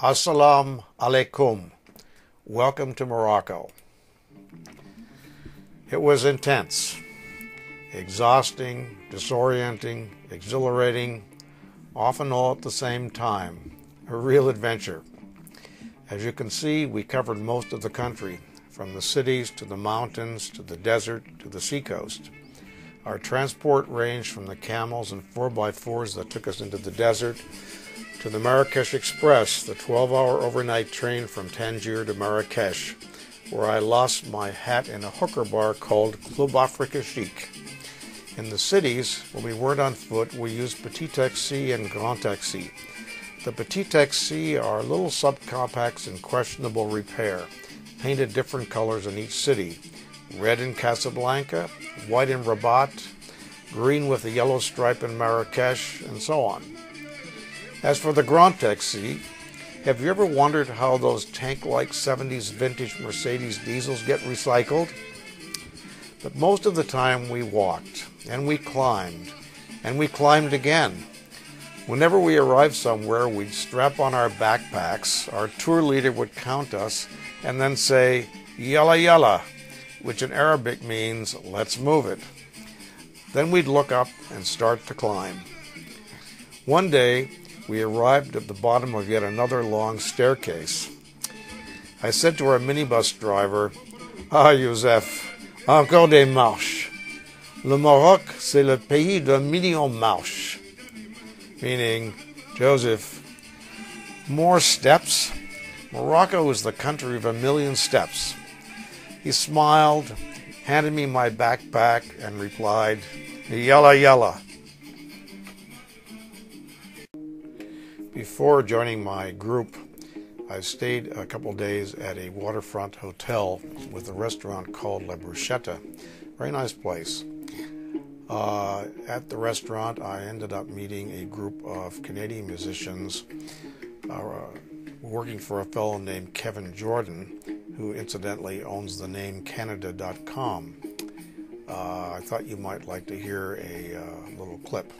Assalamu alaikum. Welcome to Morocco. It was intense, exhausting, disorienting, exhilarating, often all at the same time. A real adventure. As you can see, we covered most of the country, from the cities to the mountains to the desert to the seacoast. Our transport ranged from the camels and 4x4s that took us into the desert to the Marrakesh Express, the 12-hour overnight train from Tangier to Marrakesh, where I lost my hat in a hooker bar called Club Africa Chic. In the cities, when we weren't on foot, we used petit taxi and grand taxi. The petit taxi are little subcompacts in questionable repair, painted different colors in each city. Red in Casablanca, white in Rabat, green with a yellow stripe in Marrakesh, and so on. As for the grand taxi, have you ever wondered how those tank-like 70s vintage Mercedes diesels get recycled? But most of the time we walked, and we climbed again. Whenever we arrived somewhere, we'd strap on our backpacks, our tour leader would count us, and then say, "Yalla yalla," which in Arabic means, "let's move it." Then we'd look up and start to climb. One day, we arrived at the bottom of yet another long staircase. I said to our minibus driver, "Ah, Youssef, encore des marches. Le Maroc, c'est le pays d'un million marches." Meaning, "Joseph, more steps? Morocco is the country of 1,000,000 steps." He smiled, handed me my backpack, and replied, "Yalla yalla." Before joining my group, I stayed a couple days at a waterfront hotel with a restaurant called La Bruschetta. Very nice place. At the restaurant, I ended up meeting a group of Canadian musicians working for a fellow named Kevin Jordan, who incidentally owns the name Canada.com. I thought you might like to hear a little clip.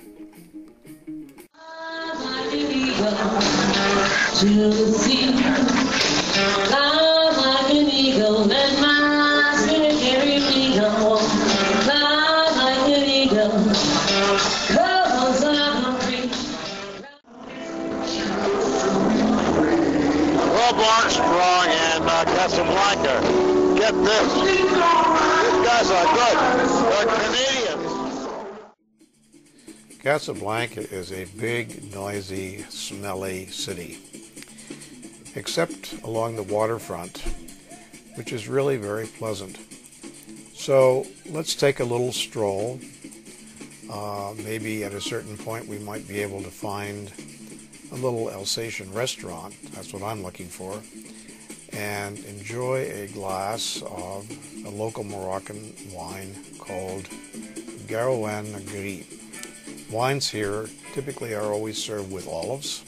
Armstrong and Casablanca. Get this. These guys are good. They're Canadians. Casablanca is a big, noisy, smelly city, except along the waterfront, which is really very pleasant. So let's take a little stroll. Maybe at a certain point we might be able to find a little Alsatian restaurant, that's what I'm looking for, and enjoy a glass of a local Moroccan wine called GuissoMoroccoDiary. Wines here typically are always served with olives.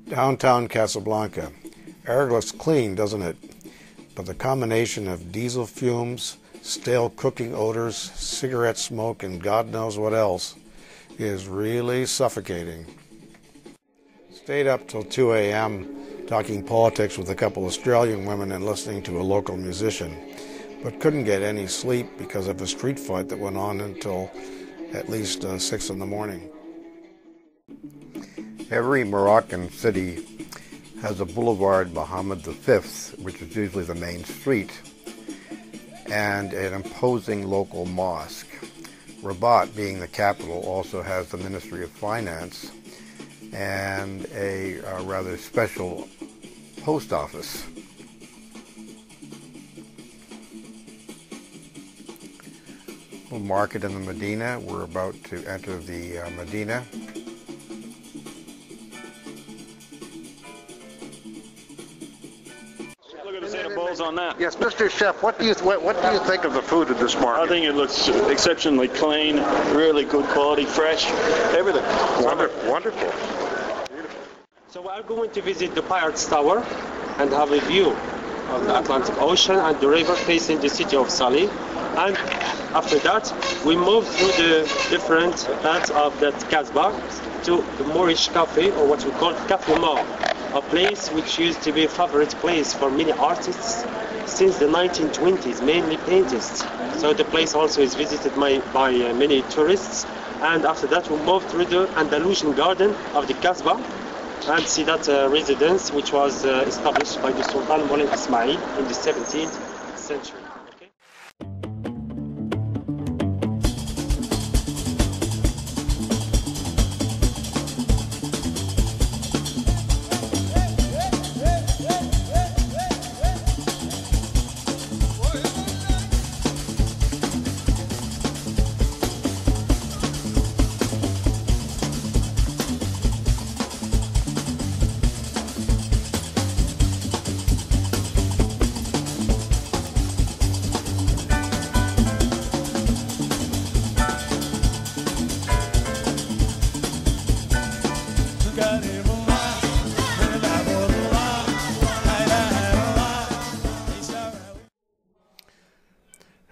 Downtown Casablanca. Air looks clean, doesn't it? But the combination of diesel fumes, stale cooking odors, cigarette smoke, and God knows what else is really suffocating. Stayed up till 2 a.m. talking politics with a couple Australian women and listening to a local musician, but couldn't get any sleep because of a street fight that went on until at least 6 in the morning. Every Moroccan city has a boulevard, Mohammed V, which is usually the main street, and an imposing local mosque. Rabat, being the capital, also has the Ministry of Finance and a rather special post office. Little market in the Medina. We're about to enter the Medina. Look at the set of balls on that. Yes, Mr. Chef, what do you think of the food at this I market? think it looks exceptionally clean, really good quality, fresh, everything. Wonderful. So we are going to visit the Pirates Tower and have a view of the Atlantic Ocean and the river facing the city of Salih. And after that, we move through the different parts of that Casbah to the Moorish Cafe, or what we call Cafe Mor, a place which used to be a favorite place for many artists since the 1920s, mainly painters. So the place also is visited by many tourists. And after that, we move through the Andalusian garden of the Casbah and see that residence which was established by the Sultan Moulay Ismail in the 17th century.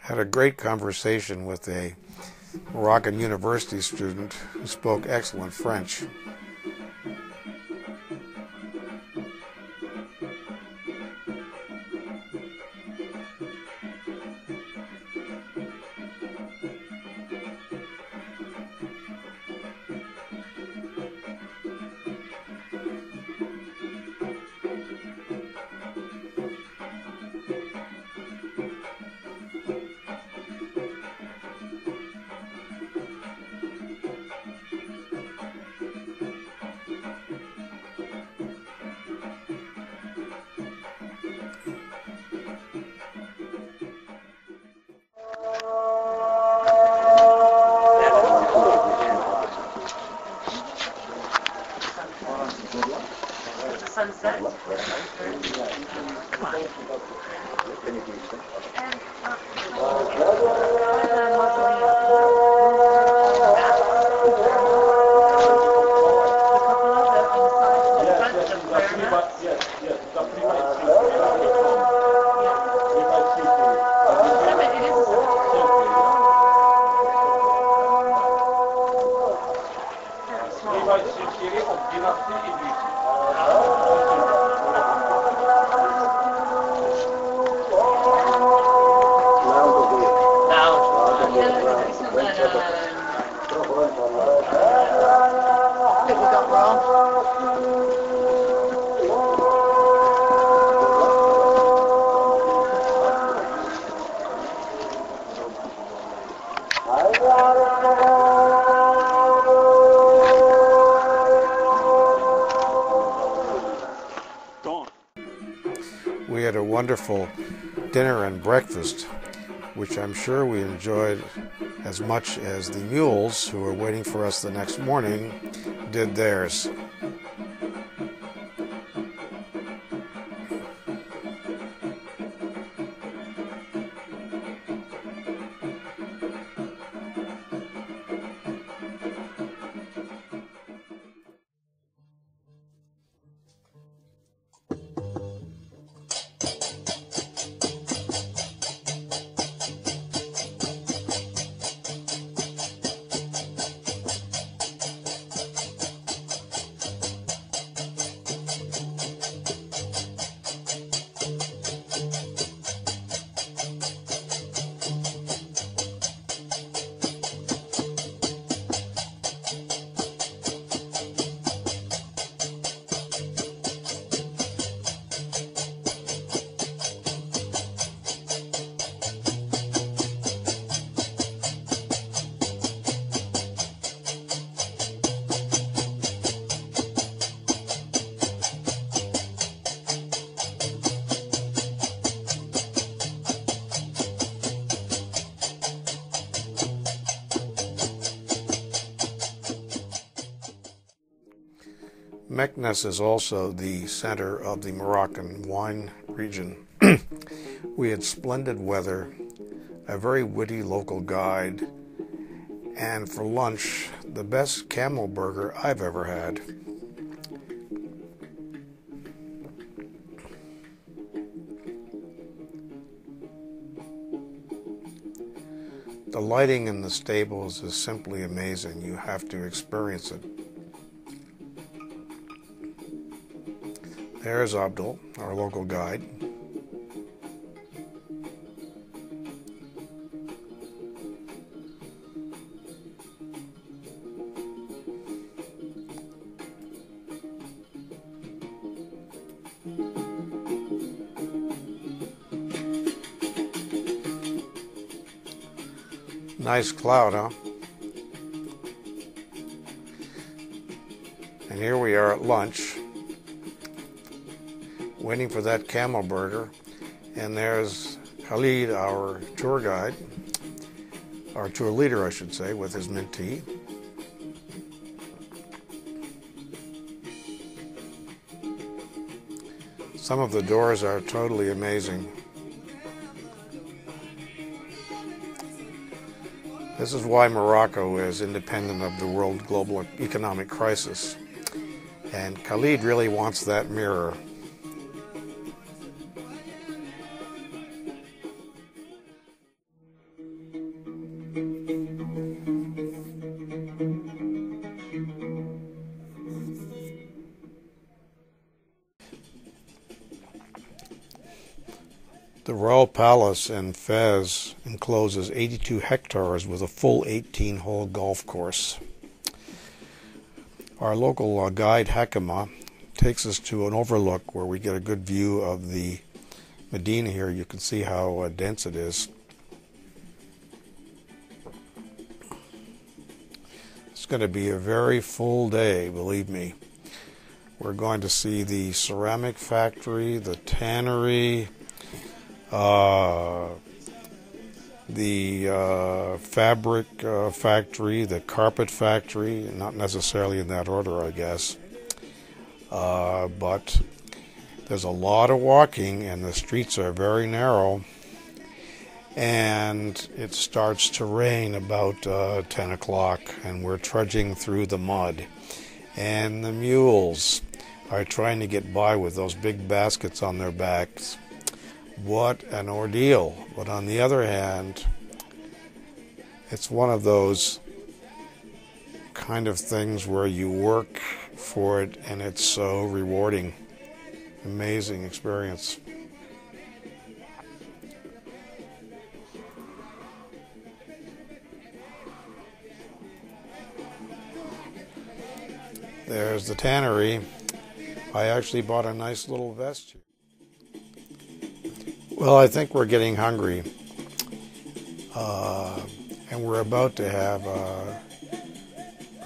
Had a great conversation with a Moroccan university student who spoke excellent French. We had a wonderful dinner and breakfast, which I'm sure we enjoyed as much as the mules who were waiting for us the next morning did theirs. Meknes is also the center of the Moroccan wine region. We had splendid weather, a very witty local guide, and for lunch, the best camel burger I've ever had. The lighting in the stables is simply amazing. You have to experience it. There's Abdul, our local guide. Nice cloud, huh? And here we are at lunch, waiting for that camel burger. And there's Khalid, our tour guide, our tour leader, I should say, with his mint tea. Some of the doors are totally amazing. This is why Morocco is independent of the world global economic crisis. And Khalid really wants that mirror. The Royal Palace in Fez encloses 82 hectares with a full 18-hole golf course. Our local guide, Hakima, takes us to an overlook where we get a good view of the Medina here. You can see how dense it is. It's going to be a very full day, believe me. We're going to see the ceramic factory, the tannery, the fabric factory, the carpet factory, not necessarily in that order, I guess. But there's a lot of walking and the streets are very narrow. And it starts to rain about 10 o'clock and we're trudging through the mud. And the mules are trying to get by with those big baskets on their backs. What an ordeal. But on the other hand, it's one of those kind of things where you work for it and it's so rewarding. Amazing experience. There's the tannery. I actually bought a nice little vest here. Well, I think we're getting hungry, and we're about to have a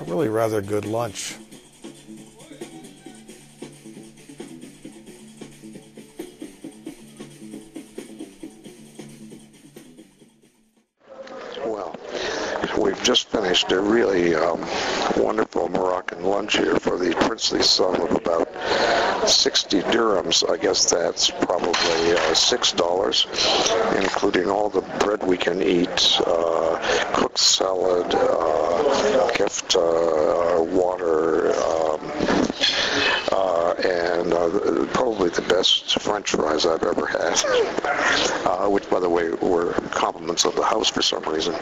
really rather good lunch. Well, we've just finished a really wonderful Moroccan lunch here for the princely sum of about 60 dirhams. I guess that's probably $6, including all the bread we can eat, cooked salad, kefta, water, and probably the best French fries I've ever had, which, by the way, were compliments of the house for some reason.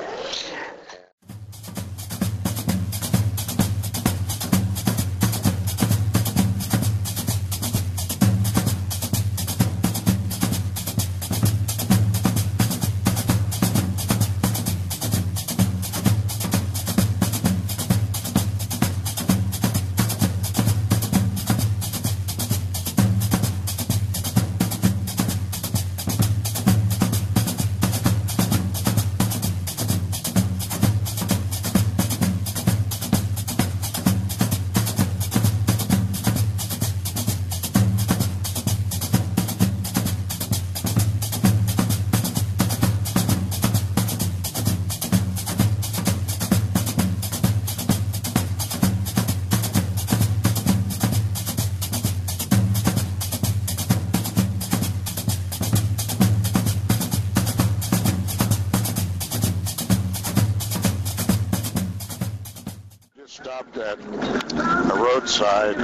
roadside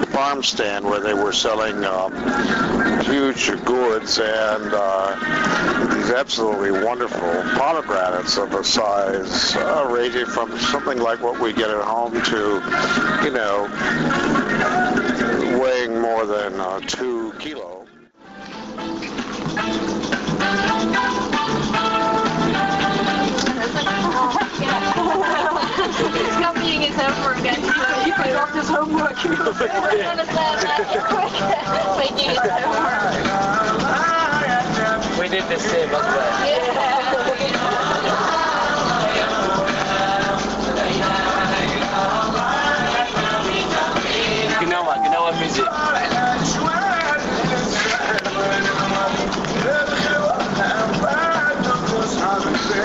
farm stand where they were selling huge gourds and these absolutely wonderful pomegranates of a size ranging from something like what we get at home to, you know, weighing more than 2 kilos. He's copying his homework again. He dropped his homework. Making his homework. We did the same as well. Ginawa music.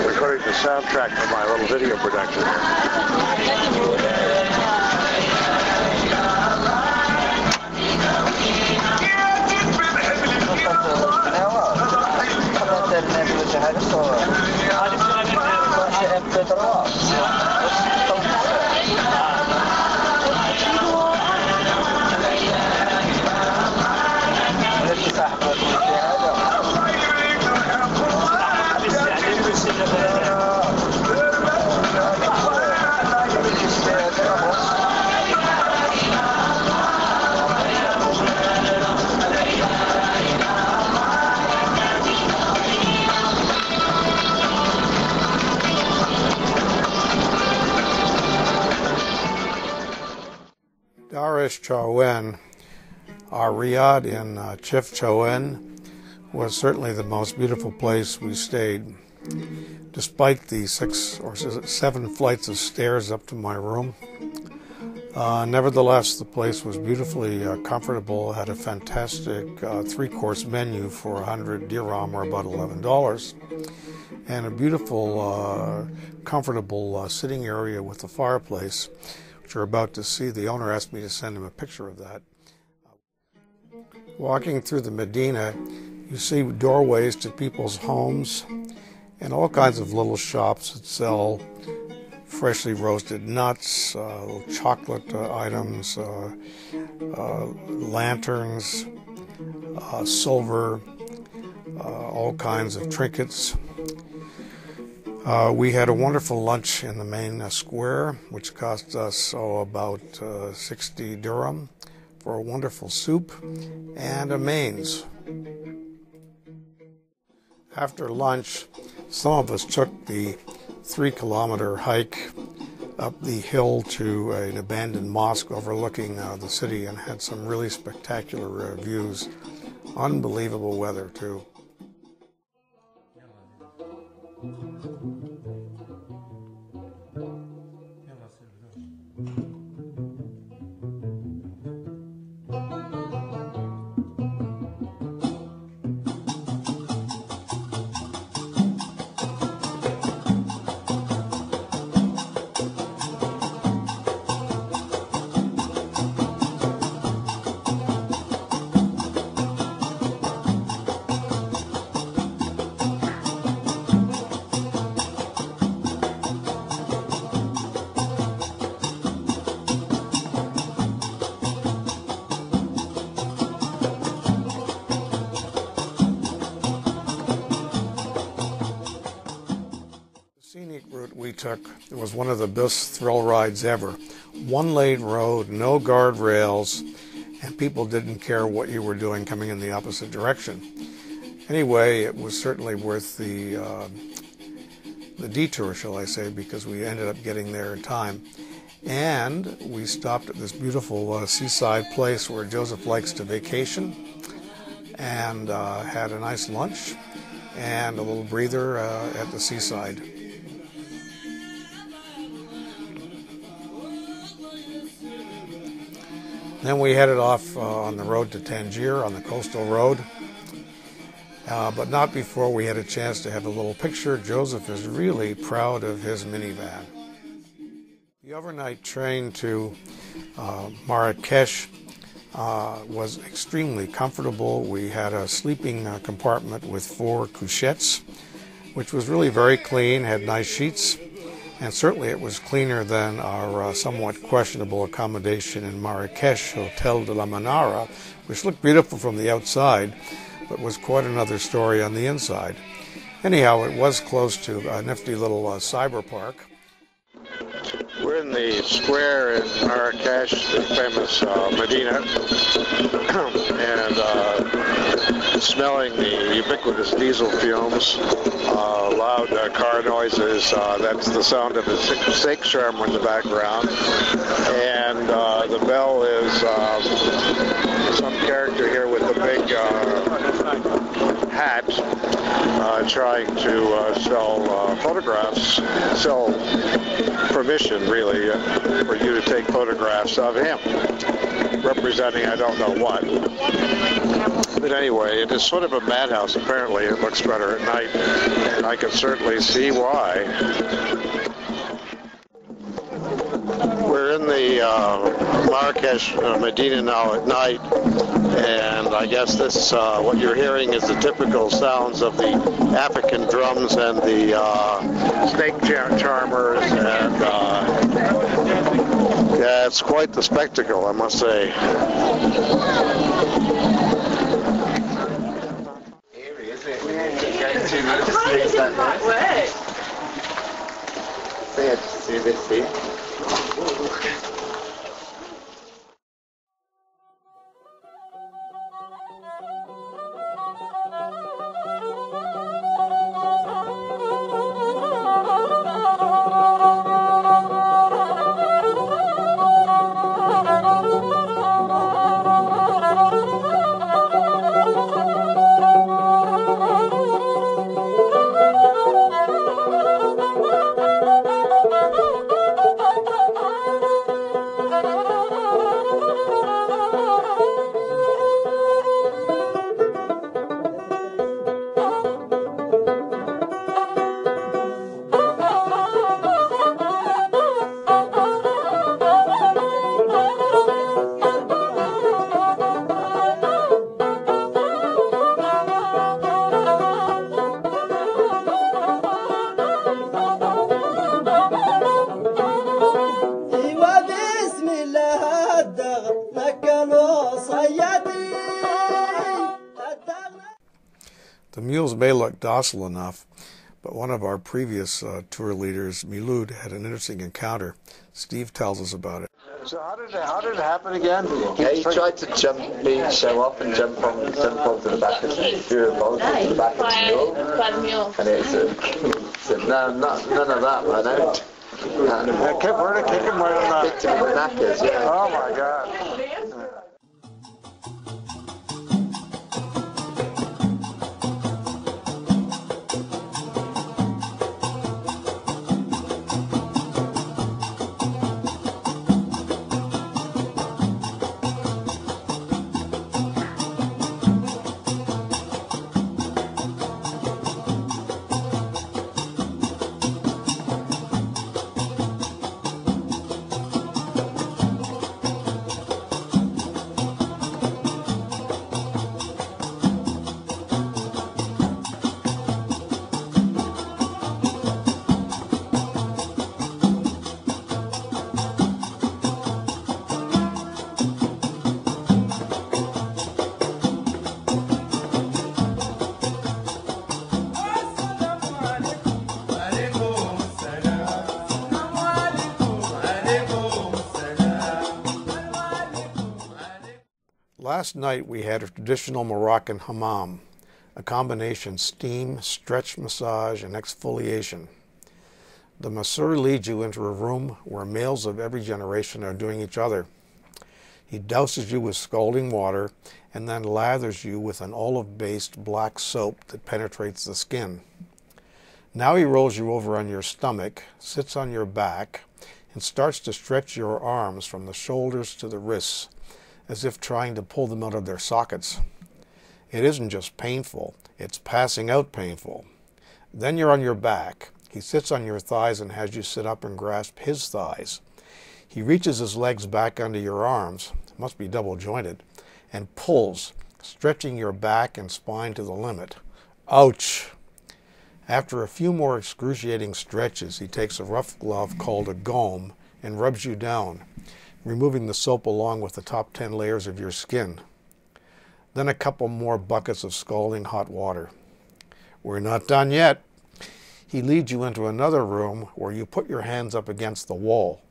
Recording the soundtrack for my little video production here. Darish Chowen, our riad in Chif Chowen, was certainly the most beautiful place we stayed. Despite the 6 or 7 flights of stairs up to my room, nevertheless the place was beautifully comfortable, had a fantastic 3-course menu for 100 dirham or about $11, and a beautiful, comfortable sitting area with a fireplace, which you're about to see. The owner asked me to send him a picture of that. Walking through the Medina, you see doorways to people's homes and all kinds of little shops that sell freshly roasted nuts, chocolate items, lanterns, silver, all kinds of trinkets. We had a wonderful lunch in the main square, which cost us about 60 dirham for a wonderful soup and a mains. After lunch, some of us took the 3-kilometer hike up the hill to an abandoned mosque overlooking the city and had some really spectacular views. Unbelievable weather, too. Scenic route we took, it was one of the best thrill rides ever. 1-lane road, no guardrails, and people didn't care what you were doing coming in the opposite direction. Anyway, it was certainly worth the detour, shall I say, because we ended up getting there in time. And we stopped at this beautiful seaside place where Joseph likes to vacation, and had a nice lunch and a little breather at the seaside. Then we headed off on the road to Tangier on the coastal road, but not before we had a chance to have a little picture. Joseph is really proud of his minivan. The overnight train to Marrakesh was extremely comfortable. We had a sleeping compartment with 4 couchettes, which was really very clean, had nice sheets, And certainly it was cleaner than our somewhat questionable accommodation in Marrakesh, Hotel de la Manara, which looked beautiful from the outside, but was quite another story on the inside. Anyhow, it was close to a nifty little cyber park. We're in the square in Marrakesh, the famous Medina, and smelling the ubiquitous diesel fumes, loud car noises. That's the sound of a steak shawarma in the background. And the bell is some character here with a big hat trying to sell photographs, sell permission really for you to take photographs of him, representing I don't know what. But anyway, it is sort of a madhouse. Apparently it looks better at night, and I can certainly see why. We're in the Marrakesh Medina now at night, and I guess this what you're hearing is the typical sounds of the African drums and the snake charmers, and yeah, it's quite the spectacle, I must say. Eerie, isn't it? When you're going too much to sleep that night. So yeah, just do this here. The mules may look docile enough, but one of our previous tour leaders, Miloud, had an interesting encounter. Steve tells us about it. So how did it happen again? Yeah, he tried to jump me, show off, and jump onto the back of the mule. And it said, no, none of that, man. Where did it kick him? Kicked him in the knackers, yeah. Oh my God. Last night we had a traditional Moroccan hammam, a combination steam, stretch massage, and exfoliation. The masseur leads you into a room where males of every generation are doing each other. He douses you with scalding water and then lathers you with an olive-based black soap that penetrates the skin. Now he rolls you over on your stomach, sits on your back, and starts to stretch your arms from the shoulders to the wrists, as if trying to pull them out of their sockets. It isn't just painful, it's passing out painful. Then you're on your back. He sits on your thighs and has you sit up and grasp his thighs. He reaches his legs back under your arms, must be double jointed, and pulls, stretching your back and spine to the limit. Ouch! After a few more excruciating stretches, he takes a rough glove called a gome and rubs you down, removing the soap along with the top 10 layers of your skin. Then a couple more buckets of scalding hot water. We're not done yet. He leads you into another room where you put your hands up against the wall.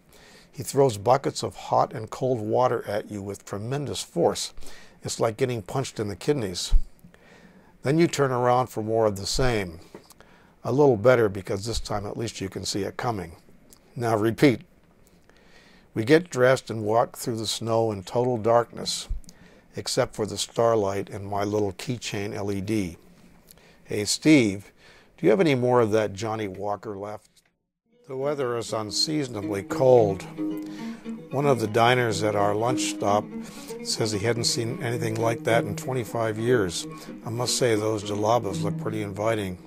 He throws buckets of hot and cold water at you with tremendous force. It's like getting punched in the kidneys. Then you turn around for more of the same. A little better because this time at least you can see it coming. Now repeat. We get dressed and walk through the snow in total darkness, except for the starlight and my little keychain LED. Hey Steve, do you have any more of that Johnny Walker left? The weather is unseasonably cold. One of the diners at our lunch stop says he hadn't seen anything like that in 25 years. I must say those jalabas look pretty inviting.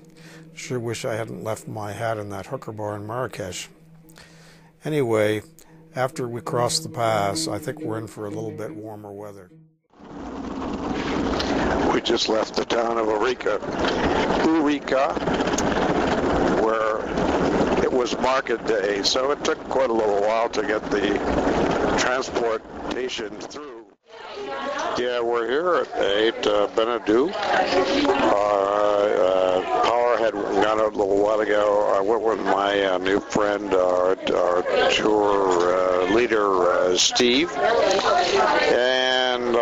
Sure wish I hadn't left my hat in that hooker bar in Marrakesh. Anyway, after we cross the pass, I think we're in for a little bit warmer weather. We just left the town of Eureka, where it was market day, so it took quite a little while to get the transportation through. Yeah, we're here at 8 Benedou. Power had gone out a little while ago. I went with my new friend, our tour leader, Steve, and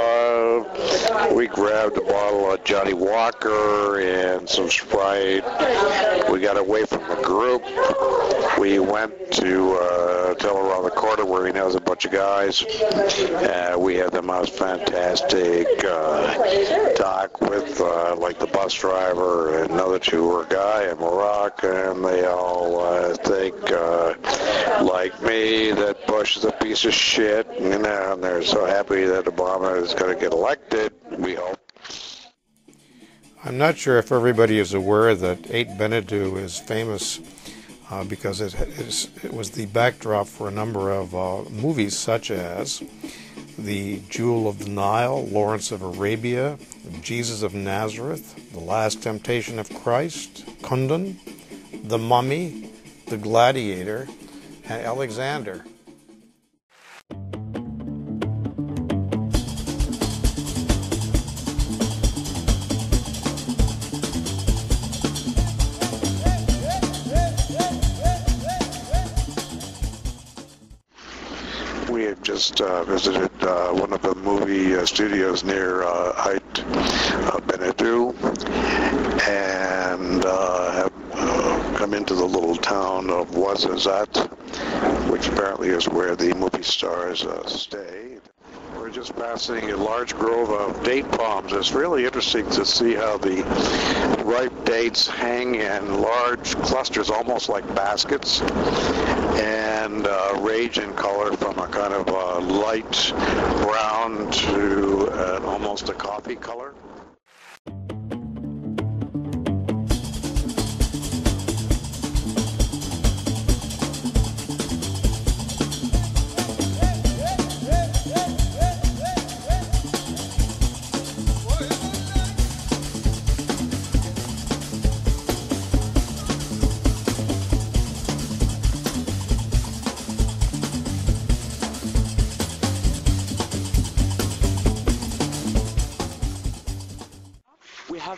we grabbed a bottle of Johnny Walker and some Sprite. We got away from the group. We went to a hotel around the corner where he knows a bunch of guys. We had the most fantastic talk with like the bus driver and another tour guy in Morocco, and they all think like me that Bush is a piece of shit, you know, and they're so happy that Obama is going to get elected, we hope. I'm not sure if everybody is aware that 8 Benedou is famous because it was the backdrop for a number of movies such as The Jewel of the Nile, Lawrence of Arabia, Jesus of Nazareth, The Last Temptation of Christ, Kundun, The Mummy, The Gladiator, and Alexander. We have just visited one of the movie studios near Ait Benedou, and have come into the little town of Ouarzazate, which apparently is where the movie stars stay. We're just passing a large grove of date palms. It's really interesting to see how the ripe dates hang in large clusters, almost like baskets, and range in color from a kind of light brown to almost a coffee color.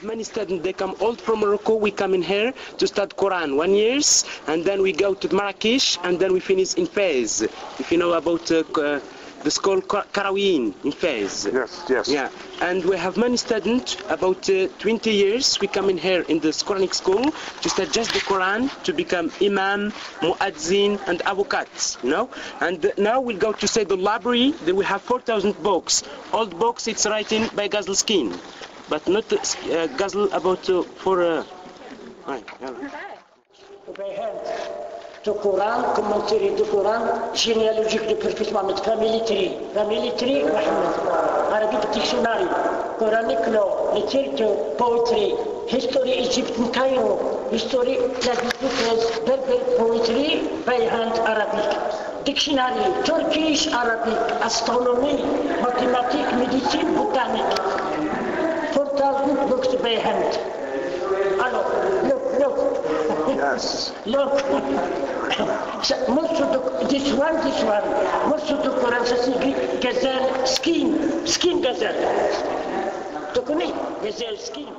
Many students, they come all from Morocco. We come in here to study Quran 1 year, and then we go to Marrakesh, and then we finish in Fez. If you know about the school Karawin in Fez. Yes, yes. Yeah, and we have many students, about 20 years. We come in here in this Quranic school to study just the Quran, to become Imam, Muazzin, and Avocat, you know. And now we'll go to say the library. Then we have 4,000 books. Old books, it's written by Ghazal Skin. But not Ghazal about for to Quran, commentary du Quran, généalogique de Prophet Muhammad, family tree, Muhammad, Arabic dictionary, Quranic law, literature, poetry, history Egypt in Cairo, history Lazarus Berber poetry by hand Arabic, dictionary, Turkish Arabic, astronomy, mathematics, medicine, botanic. 4,000 books by hand. Alors, look, Yes. Look, most of this one, most of the Quran says gazelle skin gazelle. تكوني gazelle skin.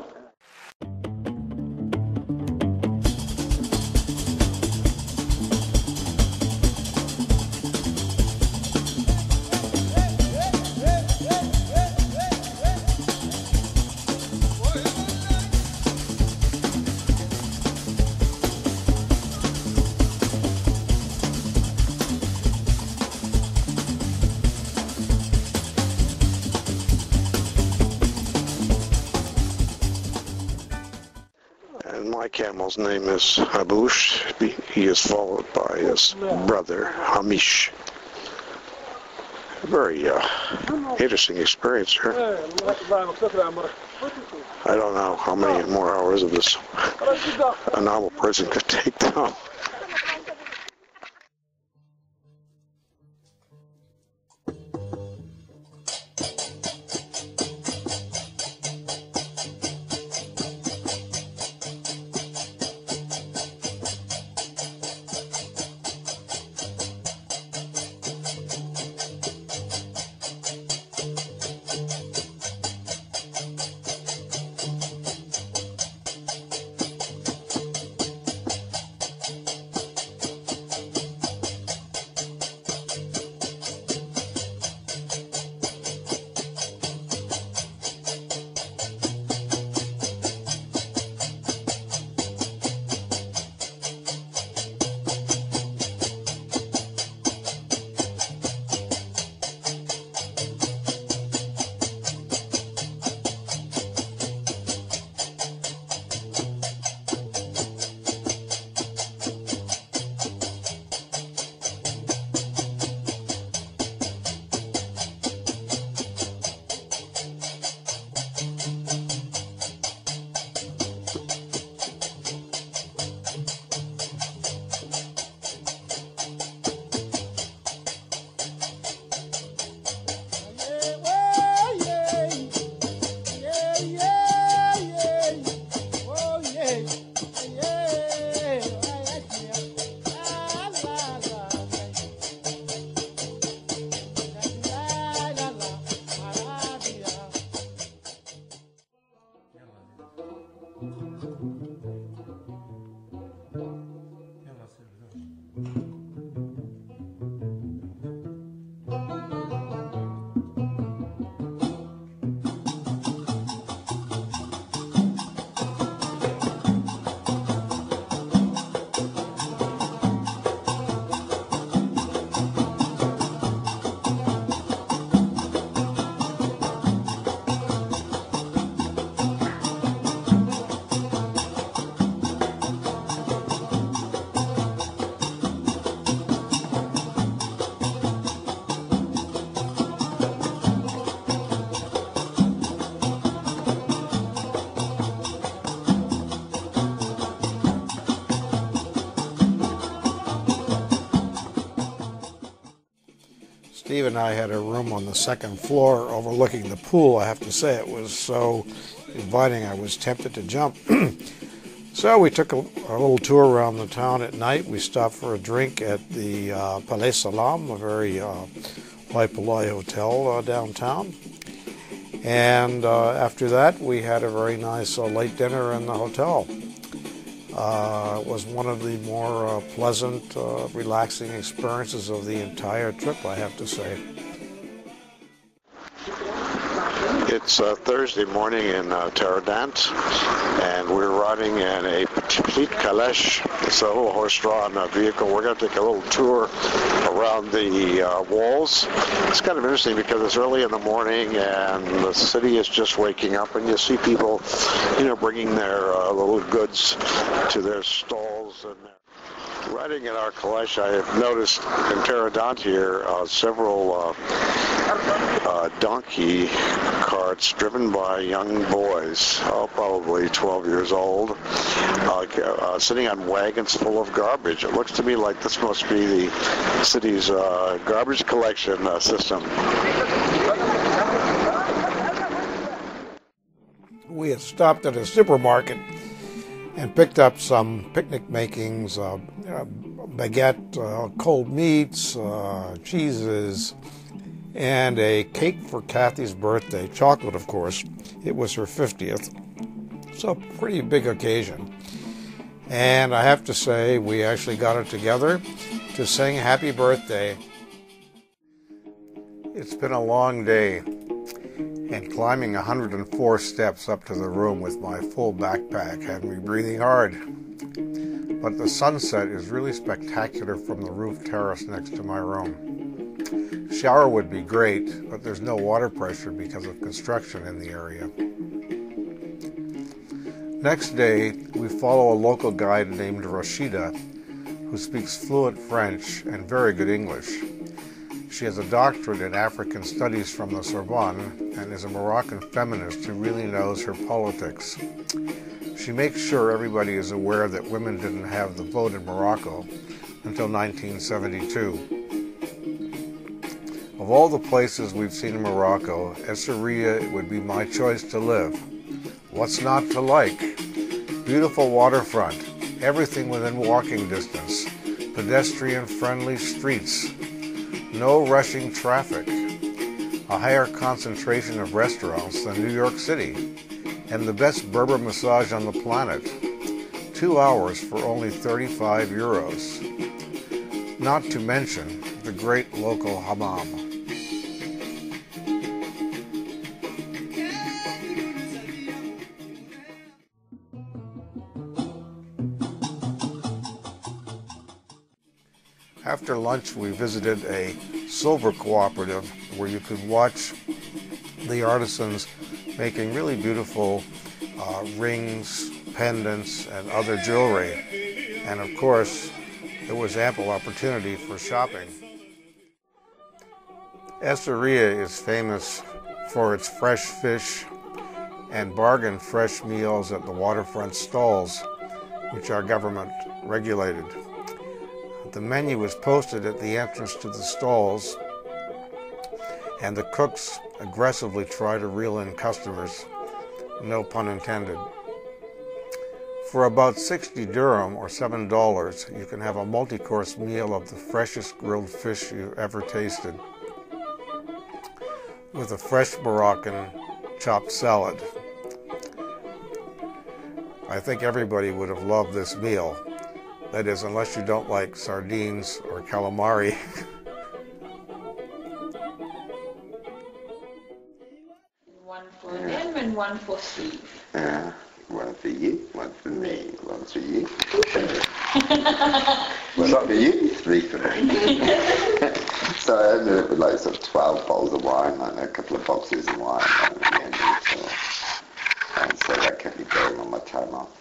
My camel's name is Habush. He is followed by his brother Hamish. A very interesting experience here. I don't know how many more hours of this a normal person could take down. Steve and I had a room on the second floor overlooking the pool. I have to say it was so inviting I was tempted to jump. So we took a little tour around the town at night. We stopped for a drink at the Palais Salam, a very high polite hotel downtown. And after that we had a very nice late dinner in the hotel. It was one of the more pleasant, relaxing experiences of the entire trip, I have to say. It's Thursday morning in Taradant, and we're riding in a petite calèche. It's a little horse-drawn vehicle. We're going to take a little tour around the walls. It's kind of interesting because it's early in the morning and the city is just waking up, and you see people, bringing their little goods to their stalls. And riding in our calèche, I have noticed in Taradant here several donkey carts driven by young boys, probably 12 years old, sitting on wagons full of garbage. It looks to me like this must be the city's garbage collection system. We had stopped at a supermarket, and picked up some picnic makings, baguette, cold meats, cheeses, and a cake for Kathy's birthday, chocolate of course. It was her 50th, so a pretty big occasion. And I have to say, we actually got it together to sing happy birthday. It's been a long day, and climbing 104 steps up to the room with my full backpack had me breathing hard. But the sunset is really spectacular from the roof terrace next to my room. Shower would be great, but there's no water pressure because of construction in the area. Next day, we follow a local guide named Rashida, who speaks fluent French and very good English. She has a doctorate in African studies from the Sorbonne and is a Moroccan feminist who really knows her politics. She makes sure everybody is aware that women didn't have the vote in Morocco until 1972. Of all the places we've seen in Morocco, Essaouira would be my choice to live. What's not to like? Beautiful waterfront, everything within walking distance, pedestrian-friendly streets, no rushing traffic, a higher concentration of restaurants than New York City, and the best Berber massage on the planet. 2 hours for only 35 euros. Not to mention the great local hammam. After lunch, we visited a silver cooperative where you could watch the artisans making really beautiful rings, pendants, and other jewelry. And of course, there was ample opportunity for shopping. Essaouira is famous for its fresh fish and bargain fresh meals at the waterfront stalls, which are government regulated. The menu is posted at the entrance to the stalls, and the cooks aggressively try to reel in customers, no pun intended. For about 60 dirham or $7, you can have a multi-course meal of the freshest grilled fish you've ever tasted, with a fresh Moroccan chopped salad. I think everybody would have loved this meal. That is, unless you don't like sardines or calamari. One for them and one for Steve. One for you, one for me, one for you. One for you, 3 for me. So I ended up with like sort of 12 bowls of wine, like a couple of boxes of wine at the end. So that kept me going on my time off.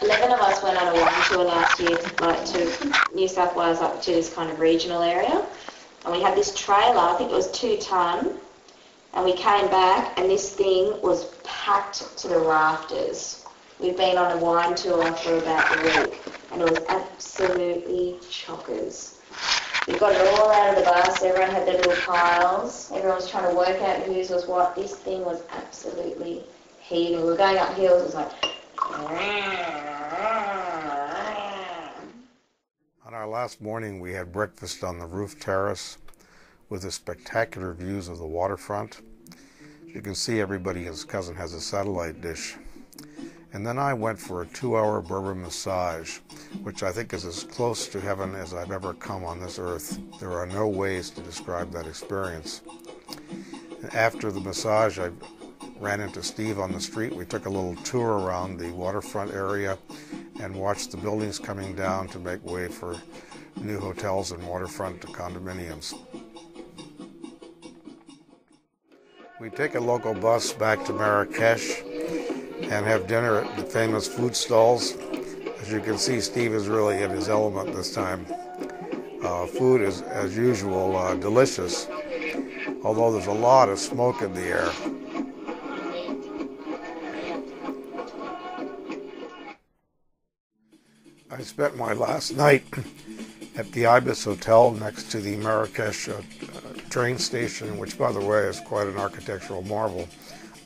11 of us went on a wine tour last year to New South Wales, up to this kind of regional area, and we had this trailer, I think it was 2 ton, and we came back and this thing was packed to the rafters. We'd been on a wine tour for about a week and it was absolutely chockers. We got it all out of the bus, everyone had their little piles, everyone was trying to work out whose was what. This thing was absolutely heaving. We were going up hills, it was like... On our last morning, we had breakfast on the roof terrace with the spectacular views of the waterfront. As you can see, everybody, his cousin, has a satellite dish. And then I went for a 2-hour Berber massage, which I think is as close to heaven as I've ever come on this earth. There are no ways to describe that experience. After the massage, I ran into Steve on the street. We took a little tour around the waterfront area and watched the buildings coming down to make way for new hotels and waterfront condominiums. We take a local bus back to Marrakesh and have dinner at the famous food stalls. As you can see, Steve is really in his element this time. Food is, as usual, delicious, although there's a lot of smoke in the air. I spent my last night at the Ibis Hotel next to the Marrakesh train station, which, by the way, is quite an architectural marvel.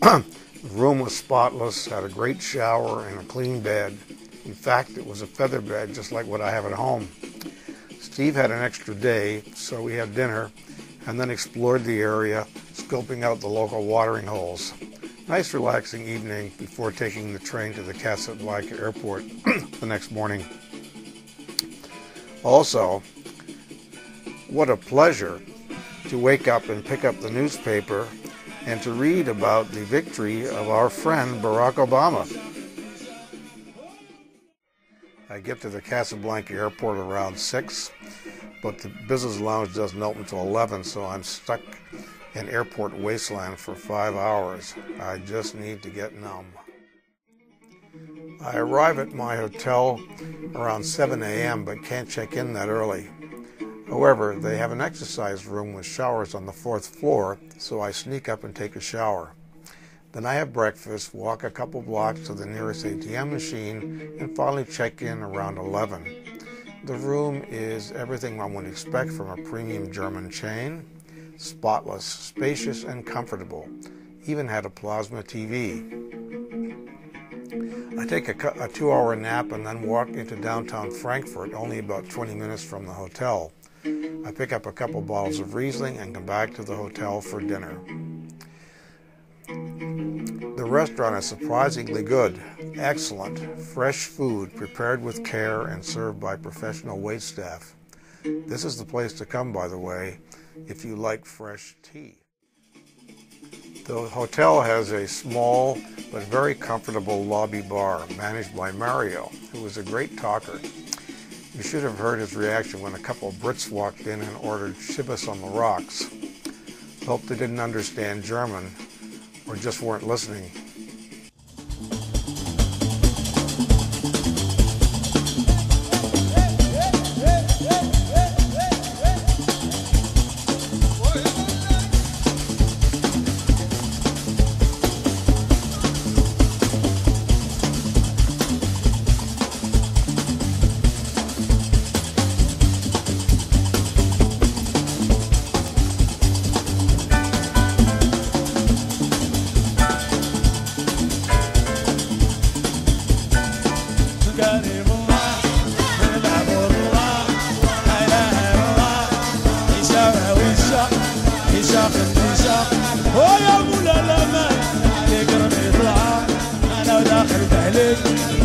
The room was spotless, had a great shower and a clean bed. In fact, it was a feather bed, just like what I have at home. Steve had an extra day, so we had dinner and then explored the area, scoping out the local watering holes. Nice relaxing evening before taking the train to the Casablanca airport the next morning. Also, what a pleasure to wake up and pick up the newspaper and to read about the victory of our friend Barack Obama. I get to the Casablanca airport around 6, but the business lounge doesn't open until 11, so I'm stuck in airport wasteland for 5 hours. I just need to get numb. I arrive at my hotel around 7 a.m. but can't check in that early. However, they have an exercise room with showers on the 4th floor, so I sneak up and take a shower. Then I have breakfast, walk a couple blocks to the nearest ATM machine, and finally check in around 11. The room is everything one would expect from a premium German chain. Spotless, spacious, and comfortable. Even had a plasma TV. I take a 2-hour nap and then walk into downtown Frankfurt, only about 20 minutes from the hotel. I pick up a couple bottles of Riesling and come back to the hotel for dinner. The restaurant is surprisingly good, excellent, fresh food prepared with care and served by professional waitstaff. This is the place to come, by the way, if you like fresh tea. The hotel has a small but very comfortable lobby bar managed by Mario, who is a great talker. You should have heard his reaction when a couple of Brits walked in and ordered shibboleths on the rocks. Hope they didn't understand German or just weren't listening. يا ابو الالمان يقرب يطلع انا وداخل بهلك